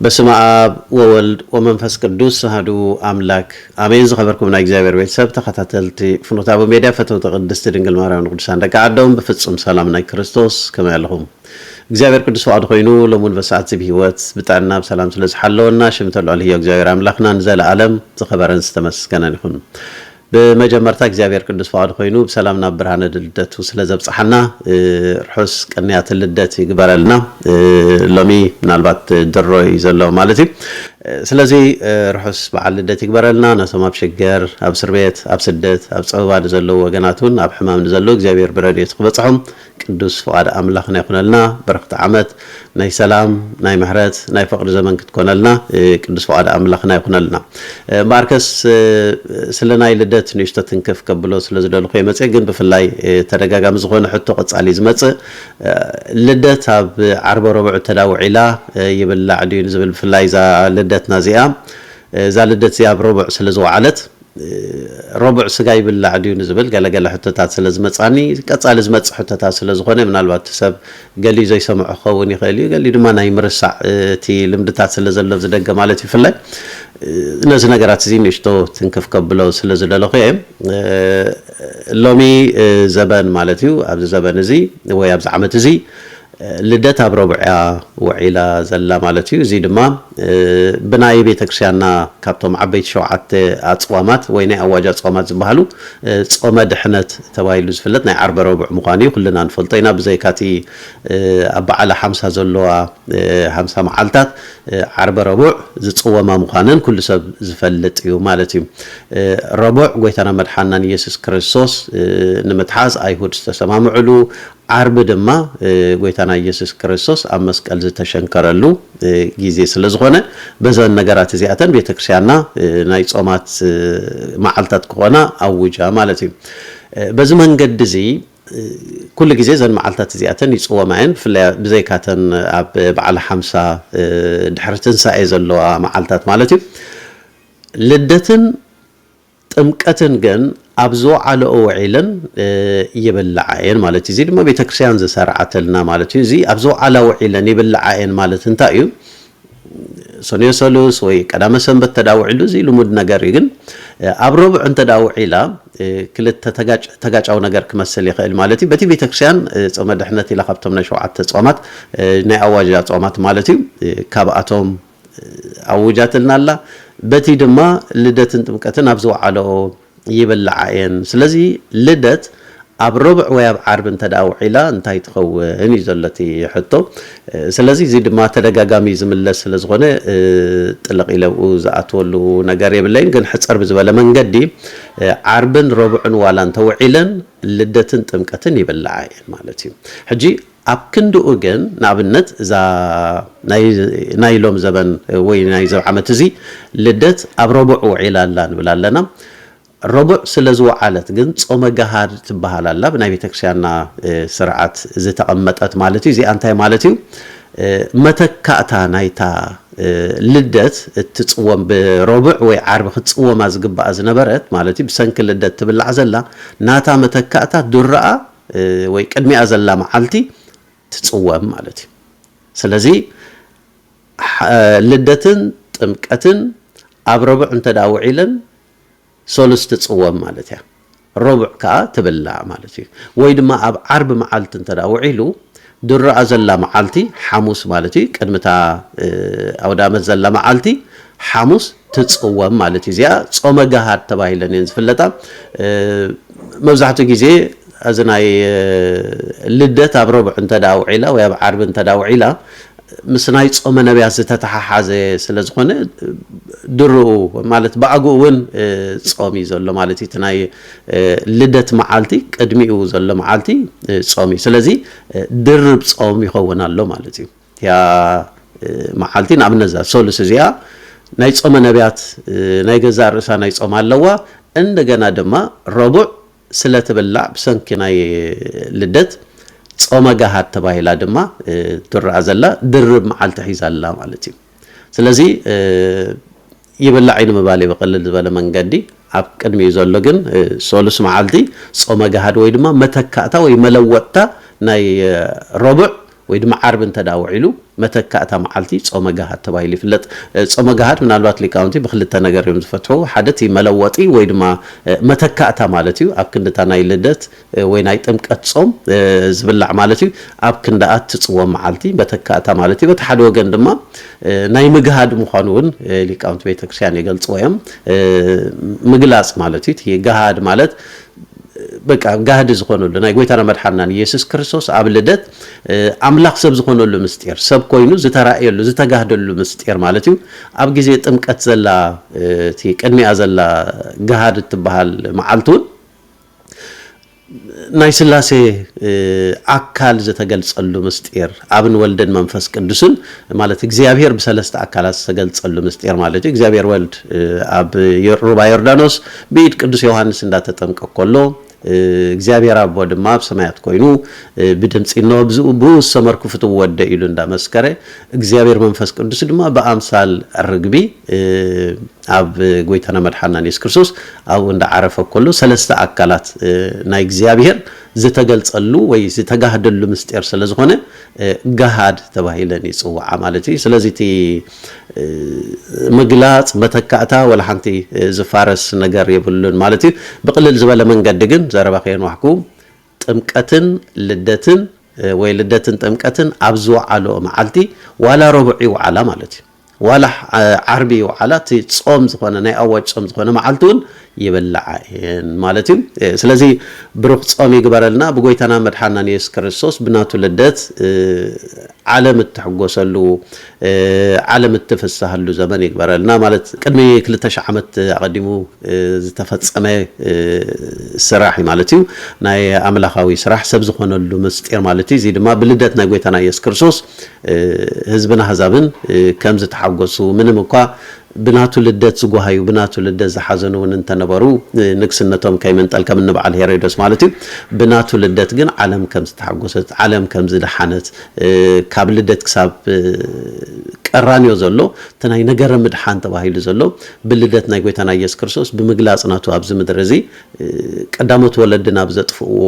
በስመ አብ ወወልድ ወመንፈስ ቅዱስ አሐዱ አምላክ አሜን። ዝኸበርኩም ናይ እግዚአብሔር ቤተሰብ ተኸታተልቲ ፍኖተ አብ ሚድያ ፈተውተ ቅድስት ድንግል ማርያም ቅዱሳን ደቂ ዓዶም በፍጹም ሰላም ናይ ክርስቶስ ከመይ ኣለኹም? እግዚአብሔር ቅዱስ ፈቃዱ ኮይኑ ለሙን በሰዓት ዝብ ህይወት ብጣዕና በሰላም ስለዝሓለወና ሽም ተልዕል ህያው እግዚአብሔር አምላክና ንዘለዓለም ዝኸበረን ዝተመስገነን ይኹን። በመጀመርታ እግዚአብሔር ቅዱስ ፈቃዱ ኮይኑ በሰላምና ብርሃነ ልደቱ ስለዘብጽሐና ርሑስ ቀንያት ልደት ይግበረልና ሎሚ ምናልባት ድሮ ይዘለው ማለት እዩ። ስለዚ ርሑስ በዓል ልደት ይግበረልና ነቶም ኣብ ሽገር ኣብ እስር ቤት ኣብ ስደት ኣብ ፀበባ ንዘለዉ ወገናቱን ኣብ ሕማም ንዘለዉ እግዚአብሔር ብረድኤቱ ክበጽሖም ቅዱስ ፈቃድ አምላክና ይኹነልና። በረክቲ ዓመት ናይ ሰላም ናይ ምሕረት ናይ ፍቅሪ ዘመን ክትኮነልና ቅዱስ ፈቃድ አምላክና ይኹነልና። ማርከስ ስለ ናይ ልደት ንሽቶ ትንክፍ ከብሎ ስለ ዝደልኹ የመጽእ ግን ብፍላይ ተደጋጋሚ ዝኾነ ሕቶ ቀጻሊ ዝመጽእ ልደት ኣብ ዓርበ ረቡዕ ተዳውዒላ ይብላዕ ድዩ ዝብል ብፍላይ ዛ ልደትና እዚኣ ዛ ልደት እዚኣ ኣብ ረቡዕ ስለ ዝወዓለት ረቡዕ ስጋ ይብላዕ ድዩ ዝብል ገለገለ ሕቶታት ስለ ዝመጻኒ ቀጻሊ ዝመጽእ ሕቶታት ስለ ዝኾነ ምናልባት ሰብ ገሊ ዘይሰምዑ ክኸውን ይኽእል እዩ። ገሊ ድማ ናይ ምርሳዕ እቲ ልምድታት ስለ ዘሎ ዝደገ ማለት ይፍላይ ነዚ ነገራት እዚ ንሽቶ ትንክፍ ከብለው ስለ ዝደለኹ እየ። ሎሚ ዘበን ማለት እዩ። ኣብዚ ዘበን እዚ ወይ ኣብዚ ዓመት እዚ ልደት ኣብ ረቡዕ ወዒላ ዘላ ማለት እዩ። እዚ ድማ ብናይ ቤተክርስትያንና ካብቶም ዓበይቲ 7 ኣጽዋማት ወይ ናይ ኣዋጅ ኣጽዋማት ዝበሃሉ ጾመ ድሕነት ተባሂሉ ዝፍለጥ ናይ ዓርበ ረቡዕ ምዃኑ እዩ ኩልና ንፈልጦ ኢና። ብዘይካቲ ኣብ በዓል 50 ዘለዋ 50 መዓልታት ዓርበ ረቡዕ ዝጽወማ ምዃነን ኩሉ ሰብ ዝፈልጥ እዩ ማለት እዩ። ረቡዕ ጎይታና መድሓናን ኢየሱስ ክርስቶስ ንምትሓዝ ኣይሁድ ዝተሰማምዕሉ ዓርብ ድማ ጎይታና ኢየሱስ ክርስቶስ ኣብ መስቀል ዝተሸንከረሉ ጊዜ ስለ ዝኾነ በዘን ነገራት እዚኣተን ቤተክርስትያንና ናይ ጾማት መዓልታት ክኾና ኣውጃ ማለት እዩ። በዚ መንገዲ እዚ ኩሉ ግዜ ዘን መዓልታት እዚኣተን ይጽወማ እየን። ብዘይካተን ኣብ በዓል 50 ድሕሪ ትንሳኤ ዘለዋ መዓልታት ማለት እዩ። ልደትን ጥምቀትን ግን ኣብ ዝወዓለኦ ውዒለን ይብላዓየን ማለት እዩ። እዚ ድማ ቤተክርስትያን ዝሰርዓተልና ማለት እዩ። እዚ ኣብ ዝወዓላ ውዒለን ይብላዓየን ማለት እንታይ እዩ? ሰኞ ሰሉስ ወይ ቀዳመ ሰንበት ተዳውዒሉ እዚ ልሙድ ነገር እዩ። ግን ኣብ ረቡዕ ተዳውዒላ ክልተ ተጋጫው ነገር ክመስል ይኽእል ማለት እዩ። በቲ ቤተክርስትያን ጾመ ድሕነት ኢላ ካብቶም ናይ 7 ጾማት ናይ ኣዋጅ ጾማት ማለት እዩ ካብኣቶም ኣውጃትልና ኣላ። በቲ ድማ ልደትን ጥምቀትን ኣብ ዝወዓለኦ ይብላዓየን። ስለዚ ልደት ኣብ ረቡዕ ወይ ኣብ ዓርብ ተዳውዒላ እንታይ ትኸውን እዩ ዘለቲ ሕቶ። ስለዚ እዚ ድማ ተደጋጋሚ ዝምለስ ስለ ዝኾነ ጥልቕ ኢለብኡ ዝኣትወሉ ነገር የብለይን። ግን ሕፀር ብዝበለ መንገዲ ዓርብን ረቡዕን ዋላ እንተውዒለን ልደትን ጥምቀትን ይብላዓየን ማለት እዩ። ሕጂ ኣብ ክንድኡ ግን ንኣብነት እዛ ናይ ሎም ዘበን ወይ ናይ ዘብ ዓመት እዚ ልደት ኣብ ረቡዕ ውዒላ ኣላ ንብል ኣለና። ረቡዕ ስለ ዝወዓለት ግን ጾመ ገሃድ ትበሃል ኣላ ብናይ ቤተክርስትያንና ስርዓት ዝተቐመጠት ማለት እዩ። እዚኣ እንታይ ማለት እዩ? መተካእታ ናይታ ልደት እትጽወም ብረቡዕ ወይ ዓርቢ ክትጽወማ ዝግባኣ ዝነበረት ማለት እዩ ብሰንኪ ልደት ትብላዕ ዘላ ናታ መተካእታ ድርኣ ወይ ቅድሚኣ ዘላ መዓልቲ ትጽወም ማለት እዩ። ስለዚ ልደትን ጥምቀትን ኣብ ረቡዕ እንተዳውዒለን ሶሉስ ትጽወም ማለት እያ። ረቡዕ ከዓ ትብላዕ ማለት እዩ። ወይ ድማ ኣብ ዓርቢ መዓልቲ እንተዳውዒሉ ድርኣ ዘላ መዓልቲ ሓሙስ ማለት እዩ። ቅድምታ ኣውዳመት ዘላ መዓልቲ ሓሙስ ትጽወም ማለት እዩ። እዚኣ ጾመ ገሃድ ተባሂለን እየን ዝፍለጣ። መብዛሕትኡ ግዜ እዚ ናይ ልደት ኣብ ረቡዕ እንተዳውዒላ ወይ ኣብ ዓርቢ እንተዳውዒላ ምስ ናይ ጾመ ነቢያት ዝተተሓሓዘ ስለ ዝኾነ ድርኡ ማለት ብኣግኡ እውን ጾም እዩ ዘሎ ማለት እዩ። እቲ ናይ ልደት መዓልቲ ቅድሚኡ ዘሎ መዓልቲ ጾም እዩ። ስለዚ ድርብ ጾም ይኸውን ኣሎ ማለት እዩ። ያ መዓልቲ ናብነዛ ሶሉስ እዚኣ ናይ ጾመ ነቢያት ናይ ገዛ ርእሳ ናይ ጾም ኣለዋ እንደገና ድማ ረቡዕ ስለተበላዕ ብሰንኪ ናይ ልደት ጾመ ገሃድ ተባሂላ ድማ ትረአ ዘላ ድርብ መዓልቲ ሒዛላ ማለት እዩ ስለዚ ይበላዕ ኢሉ መባለ በቀልል ዝበለ መንገዲ ኣብ ቅድሚ ዘሎ ግን ሶሉስ መዓልቲ ጾመ ገሃድ ወይ ድማ መተካእታ ወይ መለወጥታ ናይ ረቡዕ ወይ ድማ ዓርብ እንተዳውዒሉ መተካእታ መዓልቲ ጾመ ገሃድ ተባሂሉ ይፍለጥ ጾመ ገሃድ ምናልባት ሊቃውንቲ ብክልተ ነገር እዮም ዝፈትሑ ሓደቲ መለወጢ ወይ ድማ መተካእታ ማለት እዩ ኣብ ክንደታ ናይ ልደት ወይ ናይ ጥምቀት ጾም ዝብላዕ ማለት እዩ ኣብ ክንደኣት ትጽወም መዓልቲ መተካእታ ማለት እዩ በቲ ሓደ ወገን ድማ ናይ ምግሃድ ምዃኑ እውን ሊቃውንቲ ቤተክርስቲያን ይገልጽዎ እዮም ምግላጽ ማለት እዩ ገሃድ ማለት በቃ ጋህድ ዝኮነሉ ናይ ጎይታና መድሓና ኢየሱስ ክርስቶስ ኣብ ልደት ኣምላኽ ሰብ ዝኮነሉ ምስጢር ሰብ ኮይኑ ዝተራእየሉ ዝተጋህደሉ ምስጢር ማለት እዩ ኣብ ግዜ ጥምቀት ዘላ እቲ ቅድሚያ ዘላ ጋህድ ትበሃል መዓልቱን ናይ ስላሴ አካል ዝተገልጸሉ ምስጢር ኣብን ወልድን መንፈስ ቅዱስን ማለት እግዚአብሔር በሰለስተ አካላት ዝተገልጸሉ ምስጢር ማለት እግዚአብሔር ወልድ ኣብ ሩባ ዮርዳኖስ ቢድ ቅዱስ ዮሐንስ እንዳተጠምቀ ኮሎ እግዚአብሔር አብ ወድማ በሰማያት ኮይኑ በድምጽ ነው ብዙ ሰመርኩ ፍትወደ ኢሉ እንዳመስከረ እግዚአብሔር መንፈስ ቅዱስ ድማ በአምሳል ርግቢ ኣብ ጎይታና መድሓና ኢየሱስ ክርስቶስ ኣብ እንዳዓረፈ ኮሎ ሰለስተ አካላት ናይ እግዚአብሔር ዝተገልጸሉ ወይ ዝተጋህደሉ ምስጢር ስለዝኾነ ጋሃድ ተባሂለን ይጽዋዓ ማለት እዩ ስለዚህ እቲ ምግላጽ መተካእታ ወላ ሓንቲ ዝፋረስ ነገር የብሉን ማለት እዩ በቅልል ዝበለ መንገድ ግን ዘረባኸን ዋሕኩ ጥምቀትን ልደትን ወይ ልደትን ጥምቀትን ኣብ ዝወዓሎ መዓልቲ ዋላ ረቡዕ ይወዓላ ማለት እዩ ዋላ ዓርቢ ይወዓላ እቲ ጾም ዝኾነ ናይ ኣዋጅ ጾም ዝኾነ መዓልቱን ይበላዕ ማለት እዩ ስለዚህ ብሩኽ ጾም ይግበረልና ብጎይታና መድሓና ኢየሱስ ክርስቶስ ብናቱ ልደት ዓለም ተሕጎሰሉ ዓለም ተፈሳሐሉ ዘመን ይግበረልና ማለት ቅድሚ 2000 ዓመት አቀዲሙ ዝተፈጸመ ስራሕ ማለት እዩ ናይ አምላኻዊ ስራሕ ሰብ ዝኾነሉ ምስጢር ማለት እዩ እዚ ድማ ብልደት ናይ ጎይታና ኢየሱስ ክርስቶስ ህዝብና ህዛብን ከም ዝተሓጎሱ ምንም እንኳ ብናቱ ልደት ዝጓሃዩ ብናቱ ልደት ዝሓዘኑ እንተነበሩ ንግስነቶም ከይመንጠል ከም ንበዓል ሄሮድስ ማለት እዩ ብናቱ ልደት ግን ዓለም ከም ዝተሓጎሰት ዓለም ከም ዝደሓነት ካብ ልደት ክሳብ ቀራንዮ ዘሎ ተናይ ነገር ምድሓን ተባሂሉ ዘሎ ብልደት ናይ ጎይታና ኢየሱስ ክርስቶስ ብምግላጽናቱ ኣብ ዝምድር እዚ ቀዳሞት ወለድና ብዘጥፍዎ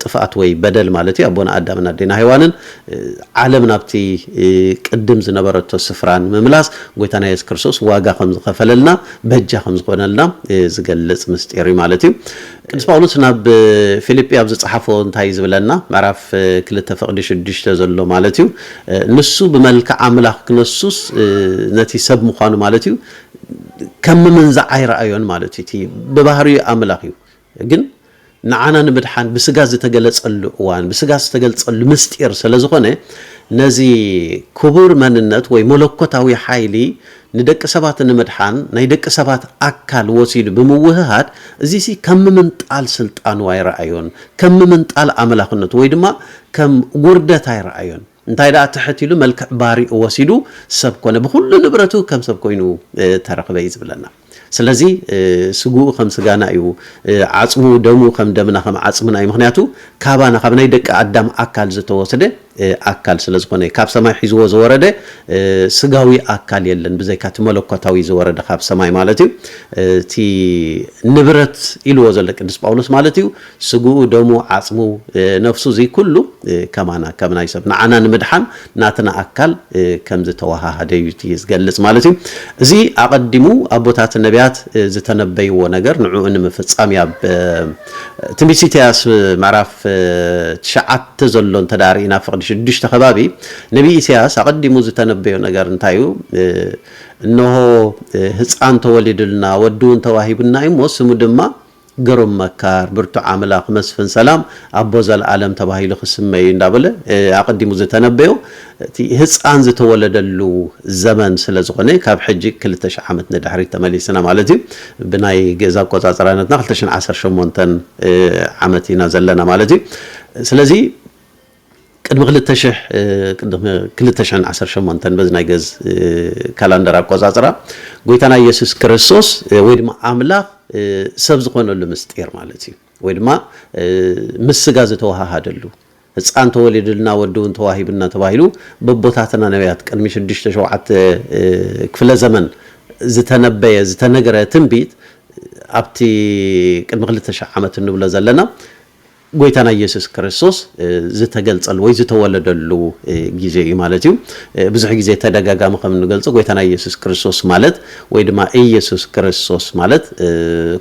ጥፋት ወይ በደል ማለት እዩ አቦና አዳምና ዲና ሔዋንን ዓለም ናብቲ ቅድም ዝነበረቶ ስፍራን መምላስ ጎይታና ኢየሱስ ክርስቶስ ዋጋ ከም ዝከፈለልና በጃ ከም ዝኮነልና ዝገልጽ ምስጢር ማለት እዩ ቅዱስ ጳውሎስ ናብ ፊልጵ ኣብ ዝጻሓፎ እንታይ ዝብለና ምዕራፍ 2:6 ዘሎ ማለት እዩ ንሱ በመልክዕ አምላኽ ክርስቶስ ነቲ ሰብ ምዃኑ ማለት እዩ ከም መንዛዕ አይራእዮን ማለት እዩ በባህሪው አምላኽ እዩ ግን ንዓና ንምድሓን ብስጋ ዝተገለጸሉ እዋን ብስጋ ዝተገለጸሉ ምስጢር ስለዝኾነ ነዚ ክቡር መንነት ወይ መለኮታዊ ኃይሊ ንደቂ ሰባት ንምድሓን ናይ ደቂ ሰባት አካል ወሲዱ ብምውህሃድ እዚ ሲ ከም ምንጣል ስልጣን አይራእዮን ከም ምንጣል አምላኽነት ወይ ድማ ከም ጉርደት አይራእዮን እንታይ ዳ ተሕቲሉ መልክዕ ባሪ ወሲዱ ሰብ ኮነ በኩሉ ንብረቱ ከም ሰብ ኮይኑ ተረክበ ይዝብለና ስለዚህ ስጉኡ ከም ስጋና እዩ ዓጽሙ ደሙ ከም ደምና ከም ዓጽምና እዩ ምክንያቱ ካባና ካብ ናይ ደቂ አዳም አካል ዝተወሰደ አካል ስለዝኾነ ካብ ሰማይ ሒዝዎ ዝወረደ ስጋዊ አካል የለን ብዘይካት መለኮታዊ ዝወረደ ካብ ሰማይ ማለት እዩ እቲ ንብረት ኢልዎ ዘሎ ቅዱስ ጳውሎስ ማለት እዩ ስጉኡ ደሙ ዓጽሙ ነፍሱ እዚ ኩሉ ከማና ከም ናይ ሰብ ንዓና ንምድሓን ናትና አካል ከም ዝተዋሃሃደ እዩ ዝገልጽ ማለት እዩ እዚ አቀዲሙ አቦታት ነቢያት ዝተነበይዎ ነገር ንዑ ንምፍጻም ያብ ትንቢት ምዕራፍ 9 ዘሎ ተዳሪና ፍቅድ 6 ከባቢ ነብይ ኢሳያስ አቀዲሙ ዝተነበዮ ነገር እንታዩ እነሆ ህፃን ተወልድልና ወዱን ተዋሂብና ይሞ ስሙ ድማ ገሮም መካር ብርቱ አምላኽ መስፍን ሰላም አቦ ዘላለም ተባሂሉ ክስመይ እንዳበለ አቀዲሙ ዝተነበዮ ህፃን ዝተወለደሉ ዘመን ስለዝኾነ ካብ ሕጂ 2000 ዓመት ንድሕሪ ተመሊስና ማለት እዩ ብናይ ገዛ ቆጻጽራነትና 2018 ዓመት ኢና ዘለና ማለት እዩ ስለዚህ ቅድሚ 2018 በዝናይ ገዝ ካላንደር አቆጻጽራ ጎይታና ኢየሱስ ክርስቶስ ወይ ድማ አምላኽ ሰብ ዝኾነሉ ምስጢር ማለት እዩ ወይ ድማ ምስጋ ዝተዋሃሃደሉ ህፃን ተወሊድልና ወዱን ተዋሂብና ተባሂሉ በቦታትና ነቢያት ቅድሚ 6-7 ክፍለ ዘመን ዝተነበየ ዝተነገረ ትንቢት ኣብቲ ቅድሚ 2000 ዓመት እንብሎ ዘለና ጎይታና ኢየሱስ ክርስቶስ ዝተገልጸል ወይ ዝተወለደሉ ጊዜ እዩ ማለት እዩ ብዙሕ ጊዜ ተደጋጋሚ ከም እንገልጾ ጎይታና ኢየሱስ ክርስቶስ ማለት ወይ ድማ ኢየሱስ ክርስቶስ ማለት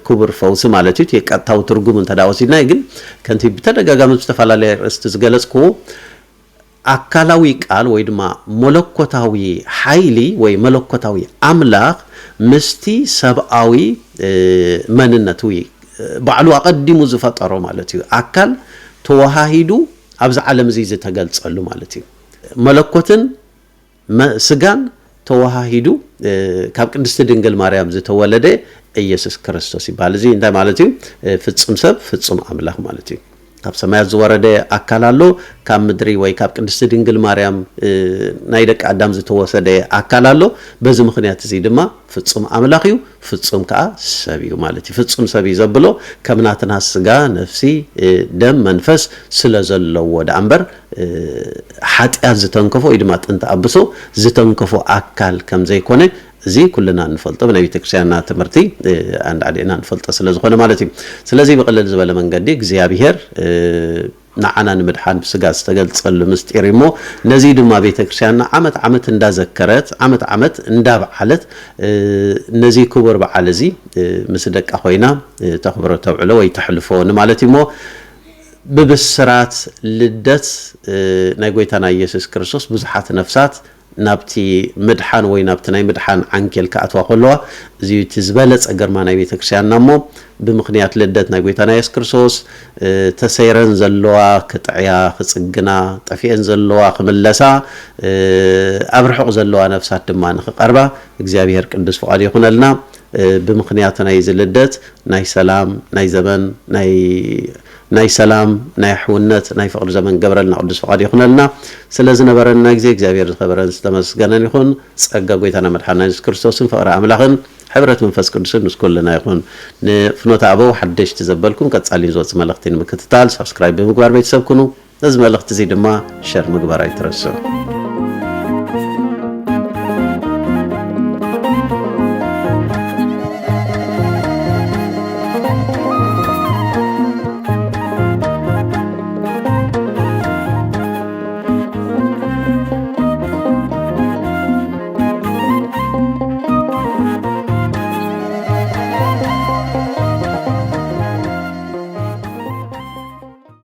ክቡር ፈውስ ማለት እዩ የቀጥታው ትርጉም እንተዳወሲና ግን ከንቲ በተደጋጋሚ ዝተፈላልየ ርእስቲ ዝገለጽኩ አካላዊ ቃል ወይ ድማ መለኮታዊ ኃይሊ ወይ መለኮታዊ አምላኽ ምስቲ ሰብአዊ መንነቱ ባዕሉ አቀዲሙ ዝፈጠሮ ማለት እዩ አካል ተዋሃሂዱ ኣብዚ ዓለም እዚ ዝተገልጸሉ ማለት እዩ መለኮትን ስጋን ተዋሃሂዱ ካብ ቅድስት ድንግል ማርያም ዝተወለደ ኢየሱስ ክርስቶስ ይባል እዚ እንታይ ማለት እዩ ፍጹም ሰብ ፍጹም አምላኽ ማለት እዩ ካብ ሰማያት ዝወረደ አካል አሎ ካብ ምድሪ ወይ ካብ ቅድስት ድንግል ማርያም ናይ ደቂ አዳም ዝተወሰደ አካል አሎ በዚ ምኽንያት እዚ ድማ ፍጹም አምላኽ እዩ ፍጹም ከዓ ሰብ እዩ ማለት እዩ ፍጹም ሰብ ዘብሎ ከምናትና ስጋ ነፍሲ ደም መንፈስ ስለዘለዎ ዳንበር ኃጢአት ዝተንከፎ ወይ ድማ ጥንተ አብሶ ዝተንከፎ አካል ከም ዘይኮነ እዚ ኩልና እንፈልጦ በነቢ ተክርስቲያንና ትምርቲ አንድ አዴና እንፈልጦ ስለዝኾነ ማለት እዩ ስለዚ በቀለል ዝበለ መንገዲ እግዚአብሔር ንዓና ንምድሓን ብስጋ ዝተገልጸሉ ምስጢር እሞ ነዚ ድማ ቤተክርስቲያንና ዓመት እንዳዘከረት ዓመት እንዳበዓለት ነዚ ክቡር በዓል እዚ ምስ ደቃ ኮይና ተኽብሮ ተውዕሎ ወይ ተሕልፎ ማለት እሞ ብብስራት ልደት ናይ ጎይታና ኢየሱስ ክርስቶስ ብዙሓት ነፍሳት ናብቲ ምድሓን ወይ ናብቲ ናይ ምድሓን ዓንኬል ከኣትዋ ከለዋ እዚ ትዝበለጸ ግርማ ናይ ቤተክርስቲያንና እሞ ብምኽንያት ልደት ናይ ጎይታና ኢየሱስ ክርስቶስ ተሰይረን ዘለዋ ክጥዕያ ክጽግና ጠፊአን ዘለዋ ክምለሳ ኣብ ርሑቕ ዘለዋ ነፍሳት ድማ ንኽቐርባ እግዚአብሔር ቅዱስ ፈቃዱ ይኹነልና ብምኽንያት ናይ ዝልደት ናይ ሰላም ናይ ዘመን ናይ ሰላም ናይ ሕውነት ናይ ፍቅር ዘመን ገብረልና ቅዱስ ፈቃዱ ይኹነልና ስለዚ ነበረና ጊዜ እግዚአብሔር ዝኸበረን ዝተመስገነን ይኹን ጸጋ ጎይታና መድሓና ኢየሱስ ክርስቶስን ፍቅሪ አምላኽን ሕብረት መንፈስ ቅዱስን ምስኩልና ይኹን ንፍኖተ አበው ሓደሽቲ ዘበልኩም ቀጻሊ ዝወጽ መልእኽቲ ንምክትታል ሰብስክራይብ ብምግባር ቤተሰብ ኩኑ እዚ መልእኽቲ እዚ ድማ ሸር ምግባር ኣይትረሱ